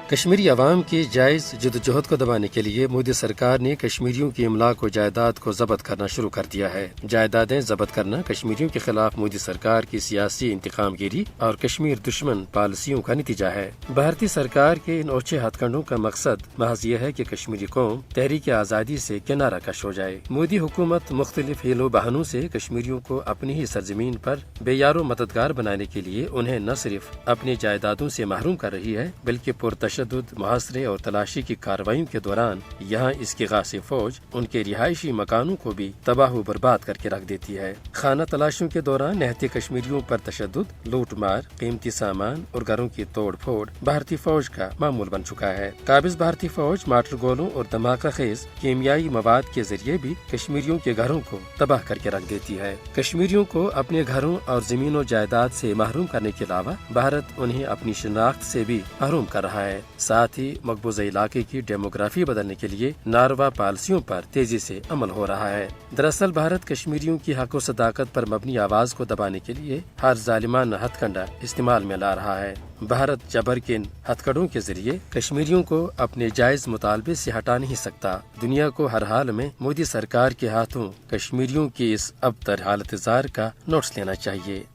کشمیری عوام کی جائز جدوجہد کو دبانے کے لیے مودی سرکار نے کشمیریوں کی املاک و جائیداد کو ضبط کرنا شروع کر دیا ہے۔ جائیدادیں ضبط کرنا کشمیریوں کے خلاف مودی سرکار کی سیاسی انتقام گیری اور کشمیر دشمن پالیسیوں کا نتیجہ ہے۔ بھارتی سرکار کے ان اوچھے ہتھ کنڈوں کا مقصد محض یہ ہے کہ کشمیری قوم تحریک آزادی سے کنارہ کش ہو جائے۔ مودی حکومت مختلف ہیلو بہانوں سے کشمیریوں کو اپنی ہی سرزمین پر بے یار و مددگار بنانے کے لیے انہیں نہ صرف اپنی جائیدادوں سے محروم کر رہی ہے بلکہ پرتشدد محاصرے اور تلاشی کی کارروائیوں کے دوران یہاں اس کی غاصب فوج ان کے رہائشی مکانوں کو بھی تباہ و برباد کر کے رکھ دیتی ہے۔ خانہ تلاشیوں کے دوران نہتے کشمیریوں پر تشدد، لوٹ مار، قیمتی سامان اور گھروں کی توڑ پھوڑ بھارتی فوج کا معمول بن چکا ہے۔ قابض بھارتی فوج مارٹر گولوں اور دھماکہ خیز کیمیائی مواد کے ذریعے بھی کشمیریوں کے گھروں کو تباہ کر کے رکھ دیتی ہے۔ کشمیریوں کو اپنے گھروں اور زمین و جائیداد سے محروم کرنے کے علاوہ بھارت انہیں اپنی شناخت سے بھی محروم کر رہا ہے۔ ساتھ ہی مقبوضہ علاقے کی ڈیموگرافی بدلنے کے لیے ناروا پالیسیوں پر تیزی سے عمل ہو رہا ہے۔ دراصل بھارت کشمیریوں کی حق و صداقت پر مبنی آواز کو دبانے کے لیے ہر ظالمانہ ہتھ کنڈا استعمال میں لا رہا ہے۔ بھارت جبر کے ہتھ کنڈوں کے ذریعے کشمیریوں کو اپنے جائز مطالبے سے ہٹا نہیں سکتا۔ دنیا کو ہر حال میں مودی سرکار کے ہاتھوں کشمیریوں کی اس ابتر حالت زار کا نوٹس لینا چاہیے۔